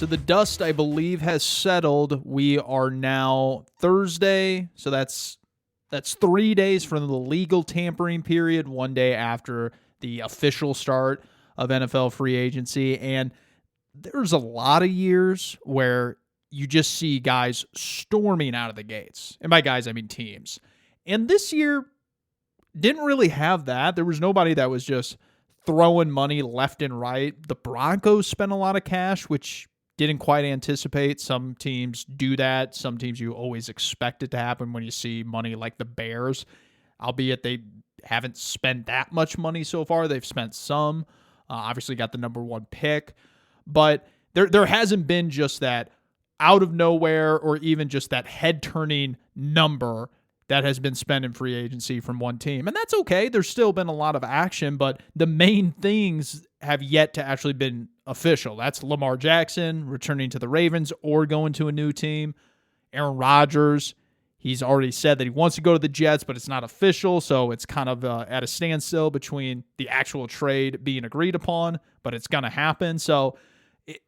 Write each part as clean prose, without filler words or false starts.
So the dust, I believe, has settled. We are now Thursday, so that's 3 days from the legal tampering period, 1 day after the official start of NFL free agency. And there's a lot of years where you just see guys storming out of the gates. And by guys, I mean teams. And this year didn't really have that. There was nobody that was just throwing money left and right. The Broncos spent a lot of cash, which didn't quite anticipate. Some teams do that. Some teams you always expect it to happen when you see money like the Bears, albeit they haven't spent that much money so far. They've spent some. Obviously got the number one pick. But there hasn't been just that out of nowhere or even just that head-turning number that has been spent in free agency from one team. And that's okay. There's still been a lot of action, but the main things have yet to actually been official. That's Lamar Jackson returning to the Ravens or going to a new team. Aaron Rodgers, he's already said that he wants to go to the Jets, but it's not official, so it's kind of at a standstill between the actual trade being agreed upon, but it's going to happen. So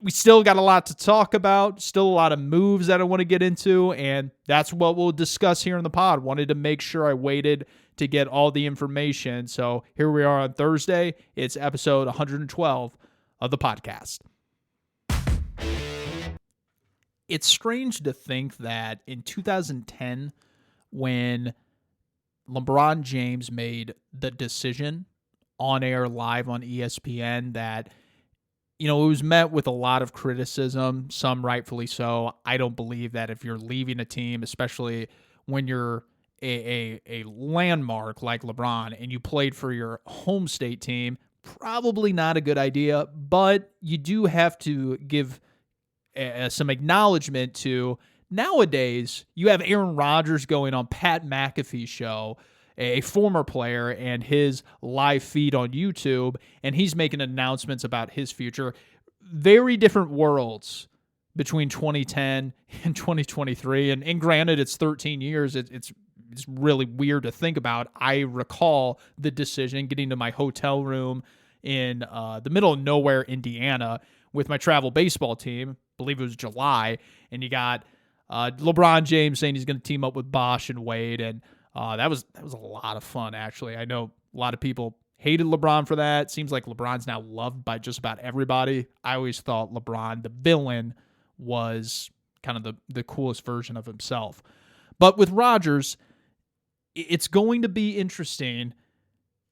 we still got a lot to talk about, still a lot of moves that I want to get into, and that's what we'll discuss here in the pod. Wanted to make sure I waited to get all the information. So here we are on Thursday. It's episode 112 of the podcast. It's strange to think that in 2010, when LeBron James made the decision on air live on ESPN that, it was met with a lot of criticism, some rightfully so. I don't believe that if you're leaving a team, especially when you're a landmark like LeBron and you played for your home state team, probably not a good idea, but you do have to give some acknowledgement to nowadays you have Aaron Rodgers going on Pat McAfee's show, a former player, and his live feed on YouTube, and he's making announcements about his future. Very different worlds between 2010 and 2023, and granted, it's 13 years. It's really weird to think about. I recall the decision getting to my hotel room in the middle of nowhere, Indiana, with my travel baseball team. I believe it was July, and you got LeBron James saying he's going to team up with Bosch and Wade, and that was a lot of fun, actually. I know a lot of people hated LeBron for that. Seems like LeBron's now loved by just about everybody. I always thought LeBron, the villain, was kind of the coolest version of himself. But with Rodgers, it's going to be interesting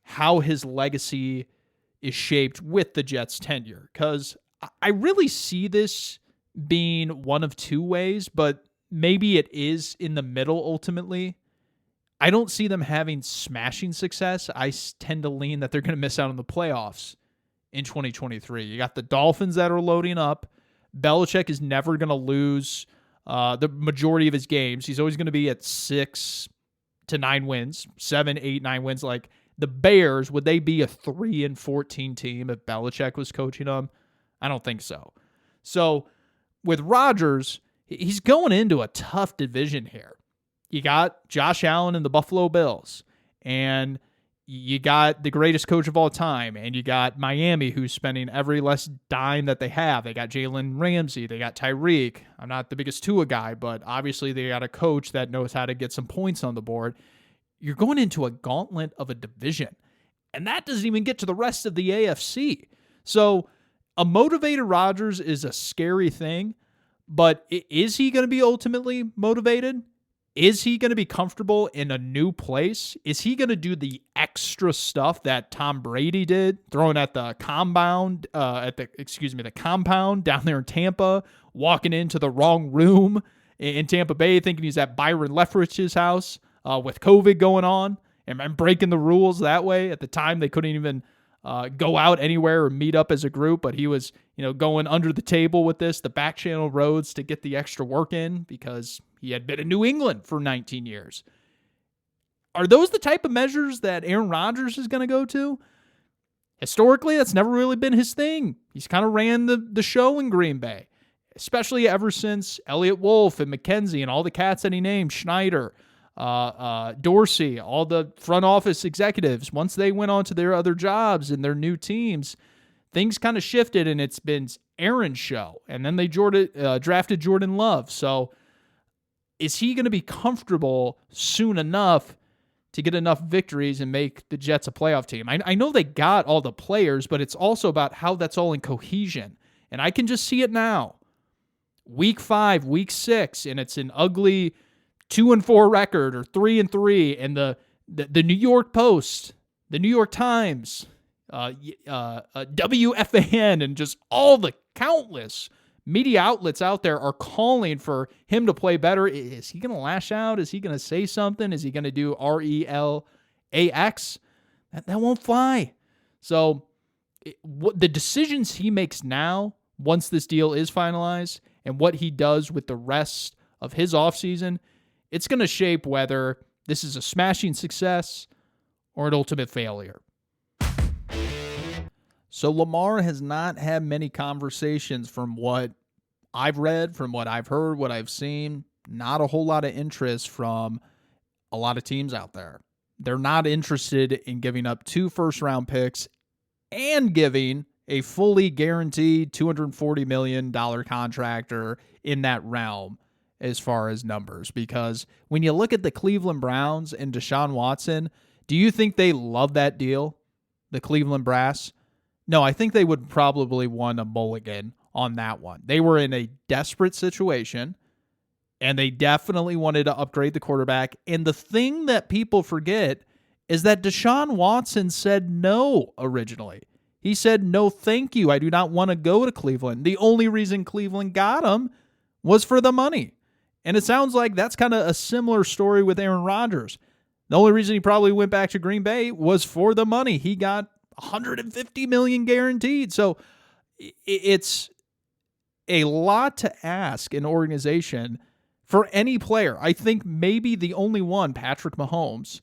how his legacy is shaped with the Jets' tenure, because I really see this being one of two ways, but maybe it is in the middle ultimately. I don't see them having smashing success. I tend to lean that they're going to miss out on the playoffs in 2023. You got the Dolphins that are loading up. Belichick is never going to lose the majority of his games. He's always going to be at 6 to 9 wins, 7, 8, 9 wins. Like the Bears, would they be a 3-14 team if Belichick was coaching them? I don't think so. So with Rodgers, he's going into a tough division here. You got Josh Allen and the Buffalo Bills, and you got the greatest coach of all time, and you got Miami, who's spending every less dime that they have. They got Jalen Ramsey. They got Tyreek. I'm not the biggest Tua guy, but obviously they got a coach that knows how to get some points on the board. You're going into a gauntlet of a division, and that doesn't even get to the rest of the AFC. So a motivated Rodgers is a scary thing, but is he going to be ultimately motivated? Is he going to be comfortable in a new place? Is he going to do the extra stuff that Tom Brady did, throwing at the compound, the compound down there in Tampa, walking into the wrong room in Tampa Bay, thinking he's at Byron Leftwich's house with COVID going on, and breaking the rules that way? At the time, they couldn't even go out anywhere or meet up as a group, but he was, going under the table with the back channel roads to get the extra work in because he had been in New England for 19 years. Are those the type of measures that Aaron Rodgers is going to go to? Historically, that's never really been his thing. He's kind of ran the show in Green Bay, especially ever since Elliott Wolf and McKenzie and all the cats that he named, Schneider, Dorsey, all the front office executives. Once they went on to their other jobs and their new teams, things kind of shifted, and it's been Aaron's show. And then they drafted Jordan Love. So is he going to be comfortable soon enough to get enough victories and make the Jets a playoff team? I know they got all the players, but it's also about how that's all in cohesion. And I can just see it now. Week 5, week 6, and it's an ugly 2-4 record or 3-3, and the New York Post, the New York Times, WFAN, and just all the countless media outlets out there are calling for him to play better. Is he going to lash out? Is he going to say something? Is he going to do RELAX? That won't fly. So the decisions he makes now, once this deal is finalized, and what he does with the rest of his offseason, it's going to shape whether this is a smashing success or an ultimate failure. So Lamar has not had many conversations from what I've read, from what I've heard, what I've seen. Not a whole lot of interest from a lot of teams out there. They're not interested in giving up 2 first-round picks and giving a fully guaranteed $240 million contract or in that realm as far as numbers. Because when you look at the Cleveland Browns and Deshaun Watson, do you think they love that deal, the Cleveland Brass? No, I think they would probably want a mulligan on that one. They were in a desperate situation, and they definitely wanted to upgrade the quarterback. And the thing that people forget is that Deshaun Watson said no originally. He said, no, thank you. I do not want to go to Cleveland. The only reason Cleveland got him was for the money. And it sounds like that's kind of a similar story with Aaron Rodgers. The only reason he probably went back to Green Bay was for the money. He got $150 million guaranteed. So it's a lot to ask an organization for any player. I think maybe the only one, Patrick Mahomes,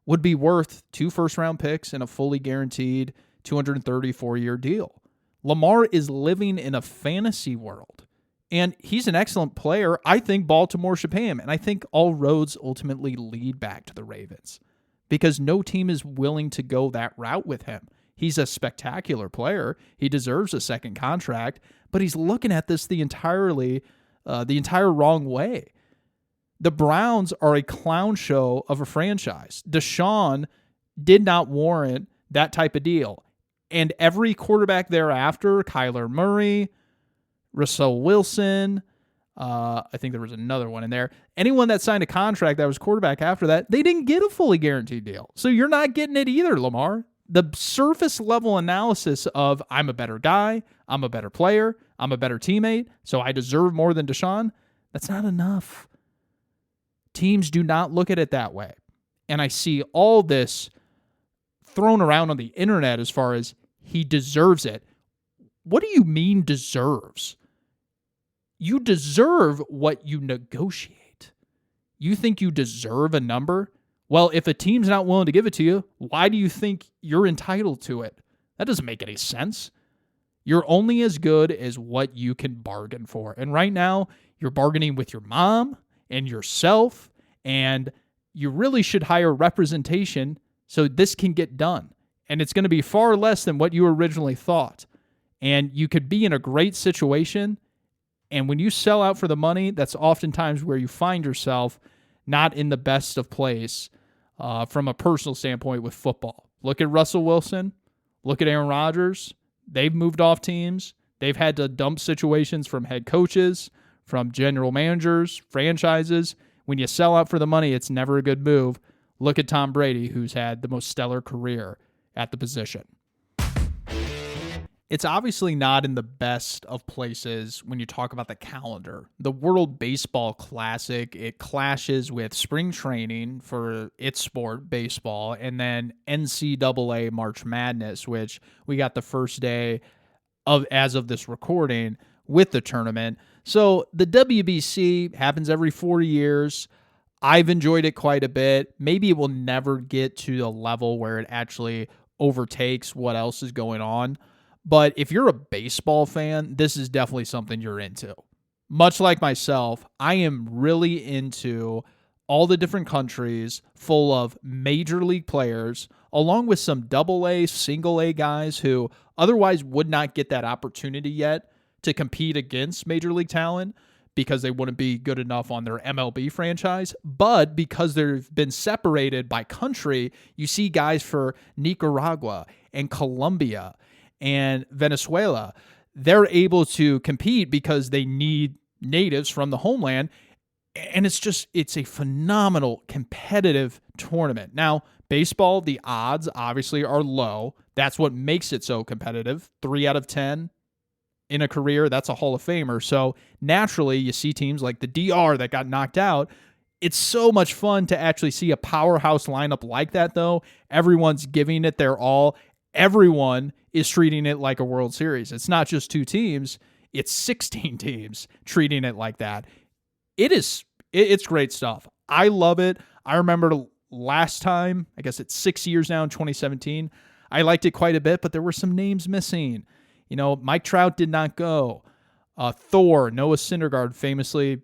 would be worth 2 first-round picks and a fully guaranteed 234-year deal. Lamar is living in a fantasy world, and he's an excellent player. I think Baltimore should pay him, and I think all roads ultimately lead back to the Ravens because no team is willing to go that route with him. He's a spectacular player. He deserves a second contract, but he's looking at this the entire wrong way. The Browns are a clown show of a franchise. Deshaun did not warrant that type of deal. And every quarterback thereafter, Kyler Murray, Russell Wilson, I think there was another one in there. Anyone that signed a contract that was quarterback after that, they didn't get a fully guaranteed deal. So you're not getting it either, Lamar. The surface level analysis of I'm a better guy, I'm a better player, I'm a better teammate, so I deserve more than Deshaun, that's not enough. Teams do not look at it that way. And I see all this thrown around on the internet as far as he deserves it. What do you mean deserves? You deserve what you negotiate. You think you deserve a number? Well, if a team's not willing to give it to you, why do you think you're entitled to it? That doesn't make any sense. You're only as good as what you can bargain for. And right now, you're bargaining with your mom and yourself, and you really should hire representation so this can get done. And it's going to be far less than what you originally thought. And you could be in a great situation, and when you sell out for the money, that's oftentimes where you find yourself not in the best of place from a personal standpoint with football. Look at Russell Wilson. Look at Aaron Rodgers. They've moved off teams. They've had to dump situations from head coaches, from general managers, franchises. When you sell out for the money, it's never a good move. Look at Tom Brady, who's had the most stellar career at the position. It's obviously not in the best of places when you talk about the calendar. The World Baseball Classic, it clashes with spring training for its sport, baseball, and then NCAA March Madness, which we got the first day of as of this recording with the tournament. So the WBC happens every 4 years. I've enjoyed it quite a bit. Maybe it will never get to the level where it actually overtakes what else is going on. But if you're a baseball fan, this is definitely something you're into. Much like myself, I am really into all the different countries full of major league players, along with some AA, single A guys who otherwise would not get that opportunity yet to compete against major league talent because they wouldn't be good enough on their MLB franchise. But because they've been separated by country, you see guys for Nicaragua and Colombia and Venezuela. They're able to compete because they need natives from the homeland. And it's a phenomenal competitive tournament. Now, baseball, the odds obviously are low. That's what makes it so competitive. 3 out of 10 in a career, that's a Hall of Famer. So naturally, you see teams like the DR that got knocked out. It's so much fun to actually see a powerhouse lineup like that, though. Everyone's giving it their all. Everyone is treating it like a World Series. It's not just 2 teams. It's 16 teams treating it like that. It's great stuff. I love it. I remember last time, I guess it's 6 years now in 2017, I liked it quite a bit, but there were some names missing. Mike Trout did not go. Thor, Noah Syndergaard famously,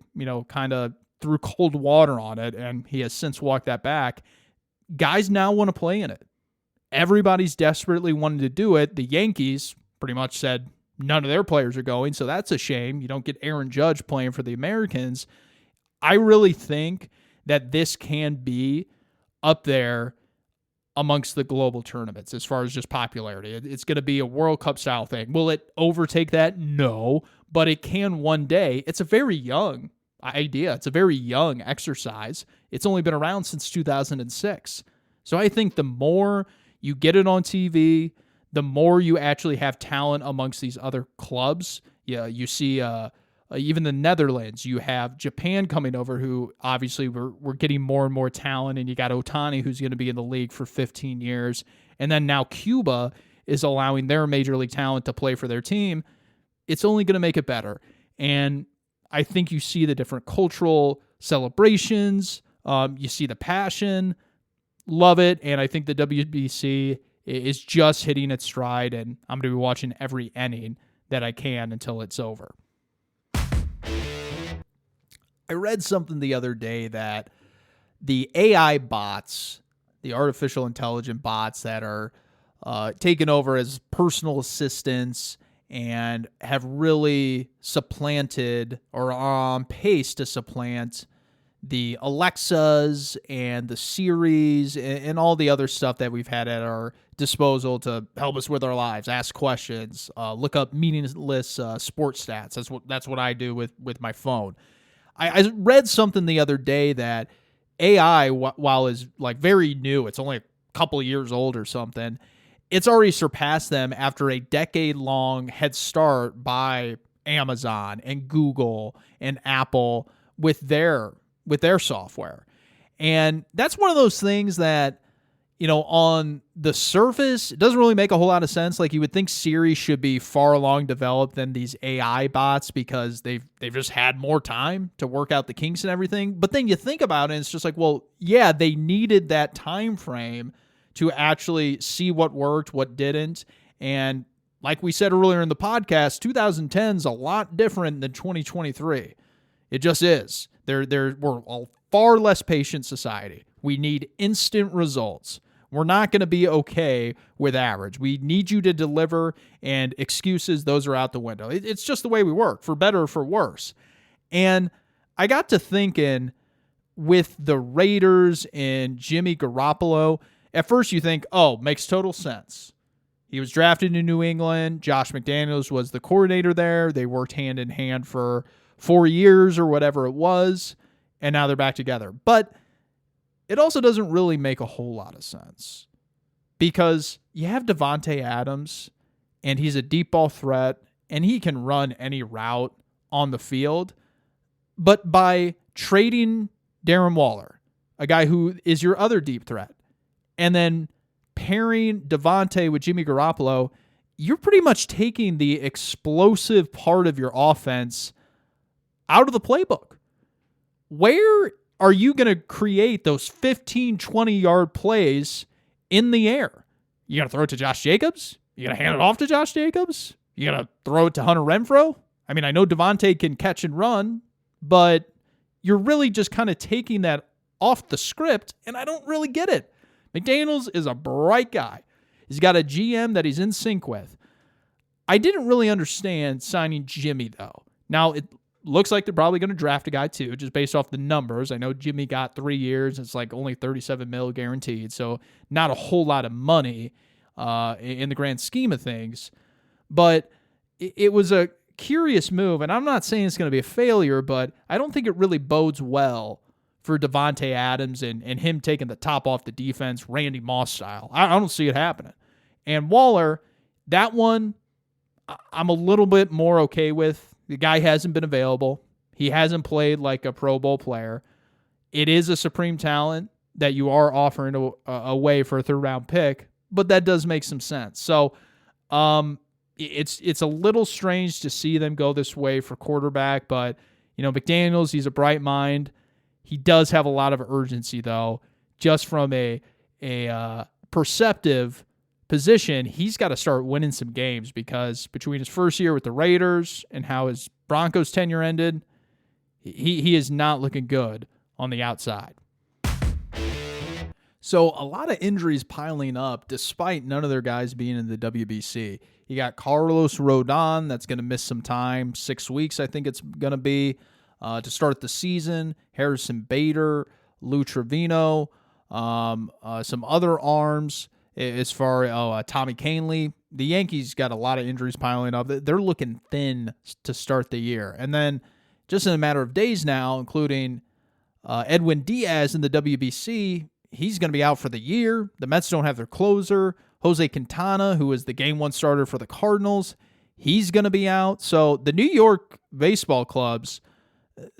kind of threw cold water on it, and he has since walked that back. Guys now want to play in it. Everybody's desperately wanting to do it. The Yankees pretty much said none of their players are going, so that's a shame. You don't get Aaron Judge playing for the Americans. I really think that this can be up there amongst the global tournaments as far as just popularity. It's going to be a World Cup style thing. Will it overtake that? No, but it can one day. It's a very young idea. It's a very young exercise. It's only been around since 2006. So I think the more you get it on TV, the more you actually have talent amongst these other clubs. Yeah, you see even the Netherlands, you have Japan coming over, who obviously we're getting more and more talent, and you got Ohtani, who's going to be in the league for 15 years. And then now Cuba is allowing their major league talent to play for their team. It's only going to make it better. And I think you see the different cultural celebrations. You see the passion. Love it. And I think the WBC is just hitting its stride, and I'm going to be watching every inning that I can until it's over. I read something the other day that the AI bots, the artificial intelligent bots that are taken over as personal assistants and have really supplanted or are on pace to supplant the Alexas and the Siris and all the other stuff that we've had at our disposal to help us with our lives, ask questions, look up meaningless sports stats. That's what I do with my phone. I read something the other day that AI, while is like very new, it's only a couple of years old or something, it's already surpassed them after a decade-long head start by Amazon and Google and Apple with their software. And that's one of those things that, on the surface, it doesn't really make a whole lot of sense. Like, you would think Siri should be far along developed than these AI bots because they've just had more time to work out the kinks and everything. But then you think about it, and it's just like, well, yeah, they needed that time frame to actually see what worked, what didn't. And like we said earlier in the podcast, 2010 is a lot different than 2023. It just is. We're a far less patient society. We need instant results. We're not going to be okay with average. We need you to deliver, and excuses, those are out the window. It's just the way we work, for better or for worse. And I got to thinking with the Raiders and Jimmy Garoppolo, at first you think, oh, makes total sense. He was drafted in New England. Josh McDaniels was the coordinator there. They worked hand in hand for 4 years or whatever it was, and now they're back together. But it also doesn't really make a whole lot of sense because you have Devontae Adams, and he's a deep ball threat, and he can run any route on the field. But by trading Darren Waller, a guy who is your other deep threat, and then pairing Devontae with Jimmy Garoppolo, you're pretty much taking the explosive part of your offense out of the playbook. Where are you going to create those 15, 20-yard plays in the air? You going to throw it to Josh Jacobs? You going to hand it off to Josh Jacobs? You going to throw it to Hunter Renfrow? I mean, I know Devontae can catch and run, but you're really just kind of taking that off the script, and I don't really get it. McDaniels is a bright guy. He's got a GM that he's in sync with. I didn't really understand signing Jimmy, though. Now, it looks like they're probably going to draft a guy, too, just based off the numbers. I know Jimmy got 3 years. It's like only $37 million guaranteed, so not a whole lot of money in the grand scheme of things. But it was a curious move, and I'm not saying it's going to be a failure, but I don't think it really bodes well for Davante Adams and him taking the top off the defense, Randy Moss style. I don't see it happening. And Waller, that one, I'm a little bit more okay with. The guy hasn't been available. He hasn't played like a Pro Bowl player. It is a supreme talent that you are offering away for a third-round pick, but that does make some sense. So it's a little strange to see them go this way for quarterback, but McDaniels, he's a bright mind. He does have a lot of urgency, though, just from a perceptive position. He's got to start winning some games, because between his first year with the Raiders and how his Broncos tenure ended, he is not looking good on the outside. So a lot of injuries piling up despite none of their guys being in the WBC. You got Carlos Rodon that's going to miss some time, 6 weeks I think it's going to be, to start the season. Harrison Bader, Lou Trevino, some other arms as far as Tommy Canley. The Yankees got a lot of injuries piling up. They're looking thin to start the year. And then just in a matter of days now, including Edwin Diaz in the WBC, he's going to be out for the year. The Mets don't have their closer. Jose Quintana, who is the Game 1 starter for the Cardinals, he's going to be out. So the New York baseball clubs,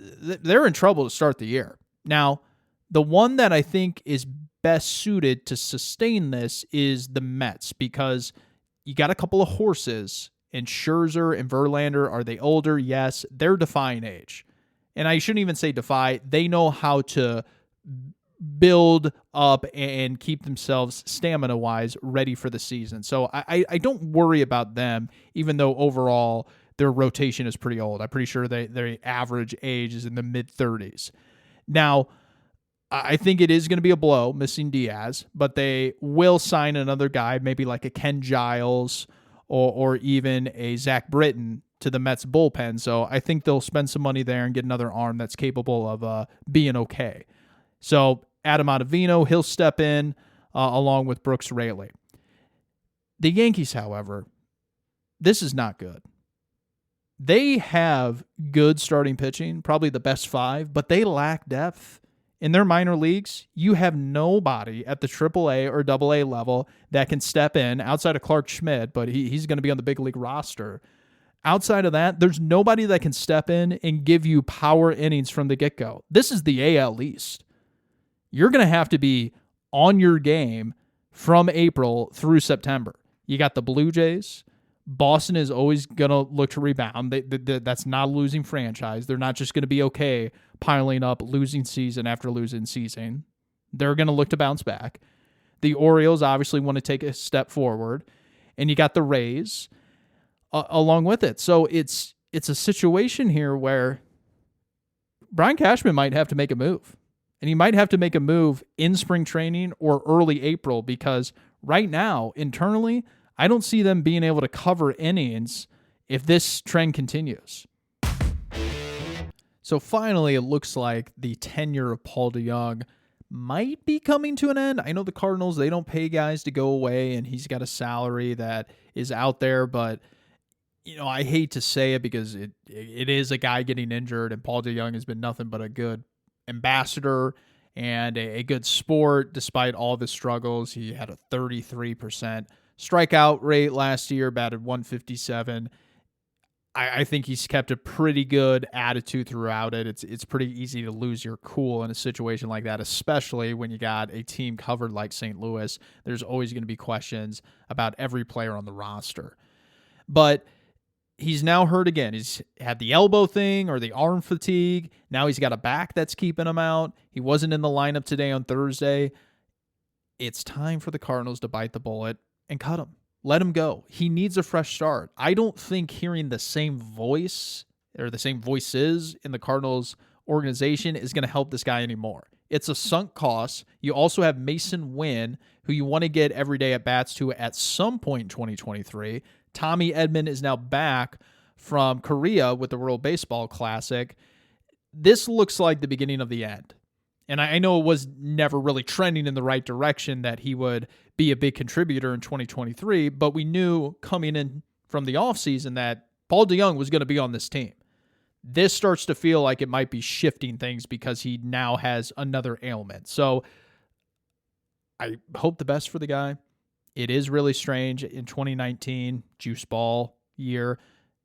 they're in trouble to start the year. Now, the one that I think is best suited to sustain this is the Mets, because you got a couple of horses, and Scherzer and Verlander, are they older? Yes, they're defying age. And I shouldn't even say defy. They know how to build up and keep themselves stamina-wise ready for the season. So I don't worry about them, even though overall their rotation is pretty old. I'm pretty sure their average age is in the mid-30s. Now, I think it is going to be a blow missing Diaz, but they will sign another guy, maybe like a Ken Giles or even a Zach Britton to the Mets bullpen. So I think they'll spend some money there and get another arm that's capable of being okay. So Adam Ottavino, he'll step in along with Brooks Raley. The Yankees, however, this is not good. They have good starting pitching, probably the best 5, but they lack depth. In their minor leagues, you have nobody at the AAA or AA level that can step in outside of Clark Schmidt, but he's going to be on the big league roster. Outside of that, there's nobody that can step in and give you power innings from the get-go. This is the AL East. You're going to have to be on your game from April through September. You got the Blue Jays. Boston is always going to look to rebound. That's not a losing franchise. They're not just going to be okay piling up losing season after losing season. They're going to look to bounce back. The Orioles obviously want to take a step forward. And you got the Rays along with it. So it's a situation here where Brian Cashman might have to make a move. And he might have to make a move in spring training or early April, because right now, internally, I don't see them being able to cover innings if this trend continues. So finally, it looks like the tenure of Paul DeJong might be coming to an end. I know the Cardinals, they don't pay guys to go away, and he's got a salary that is out there, but I hate to say it because it is a guy getting injured, and Paul DeJong has been nothing but a good ambassador and a good sport despite all of his struggles. He had a 33% strikeout rate last year, batted .157. I think he's kept a pretty good attitude throughout it. It's pretty easy to lose your cool in a situation like that, especially when you got a team covered like St. Louis. There's always going to be questions about every player on the roster. But he's now hurt again. He's had the elbow thing or the arm fatigue. Now he's got a back that's keeping him out. He wasn't in the lineup today on Thursday. It's time for the Cardinals to bite the bullet and cut him. Let him go. He needs a fresh start. I don't think hearing the same voice or the same voices in the Cardinals organization is going to help this guy anymore. It's a sunk cost. You also have Mason Wynn, who you want to get everyday at-bats to at some point in 2023. Tommy Edman is now back from Korea with the World Baseball Classic. This looks like the beginning of the end. And I know it was never really trending in the right direction that he would be a big contributor in 2023, but we knew coming in from the offseason that Paul DeJong was going to be on this team. This starts to feel like it might be shifting things because he now has another ailment. So I hope the best for the guy. It is really strange. In 2019, juice ball year,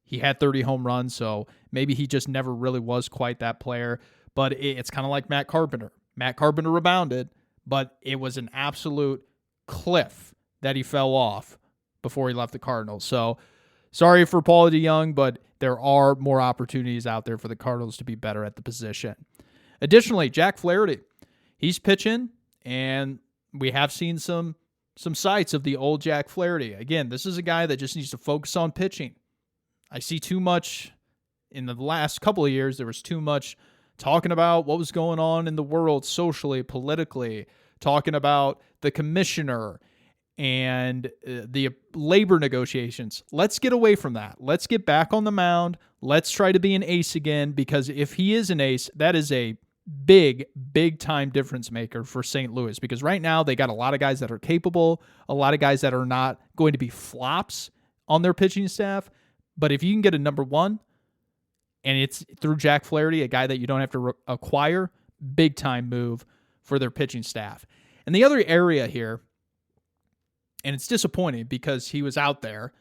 he had 30 home runs, so maybe he just never really was quite that player. But it's kind of like Matt Carpenter. Matt Carpenter rebounded, but it was an absolute cliff that he fell off before he left the Cardinals. So sorry for Paul DeJong, but there are more opportunities out there for the Cardinals to be better at the position. Additionally, Jack Flaherty, he's pitching, and we have seen some sights of the old Jack Flaherty. Again, this is a guy that just needs to focus on pitching. I see too much in the last couple of years. There was too much talking about what was going on in the world socially, politically, talking about the commissioner and the labor negotiations. Let's get away from that. Let's get back on the mound. Let's try to be an ace again, because if he is an ace, that is a big time difference maker for St. Louis, because right now they got a lot of guys that are capable, a lot of guys that are not going to be flops on their pitching staff. But if you can get a number one, and it's through Jack Flaherty, a guy that you don't have to acquire, big time move for their pitching staff. And the other area here, and it's disappointing because he was out there.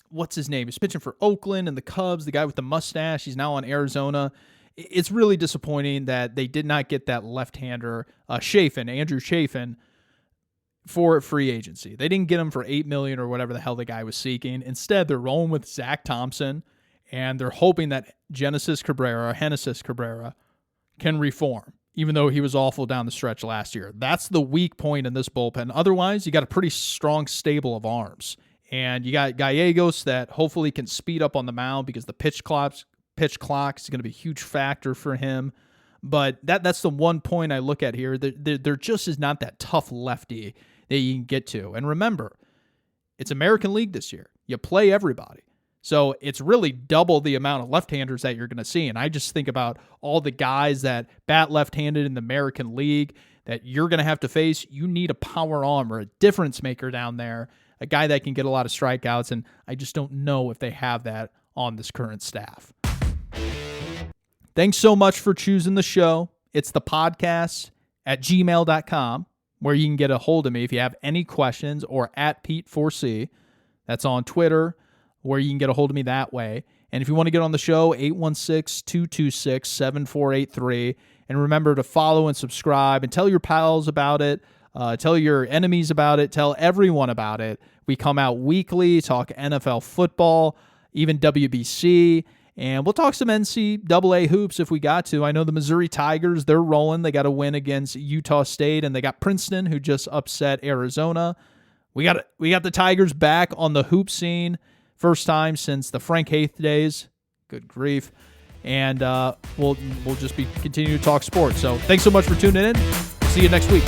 What's his name? He's pitching for Oakland and the Cubs, the guy with the mustache. He's now on Arizona. It's really disappointing that they did not get that left-hander, Andrew Chafin, for free agency. They didn't get him for $8 million or whatever the hell the guy was seeking. Instead, they're rolling with Zach Thompson, and they're hoping that Genesis Cabrera can reform, even though he was awful down the stretch last year. That's the weak point in this bullpen. Otherwise, you got a pretty strong stable of arms. And you got Gallegos that hopefully can speed up on the mound, because the pitch clock is going to be a huge factor for him. But that's the one point I look at here. There just is not that tough lefty that you can get to. And remember, it's American League this year. You play everybody. So it's really double the amount of left-handers that you're going to see. And I just think about all the guys that bat left-handed in the American League that you're going to have to face. You need a power arm or a difference maker down there, a guy that can get a lot of strikeouts. And I just don't know if they have that on this current staff. Thanks so much for choosing the show. It's the podcast at gmail.com, where you can get a hold of me if you have any questions, or at Pete4C. That's on Twitter, where you can get a hold of me that way. And if you want to get on the show, 816-226-7483. And remember to follow and subscribe, and tell your pals about it. Tell your enemies about it. Tell everyone about it. We come out weekly, talk NFL football, even WBC. And we'll talk some NCAA hoops if we got to. I know the Missouri Tigers, they're rolling. They got a win against Utah State, and they got Princeton, who just upset Arizona. We got the Tigers back on the hoop scene. First time since the Frank Haith days. Good grief. And we'll just be continuing to talk sports. So thanks so much for tuning in. See you next week.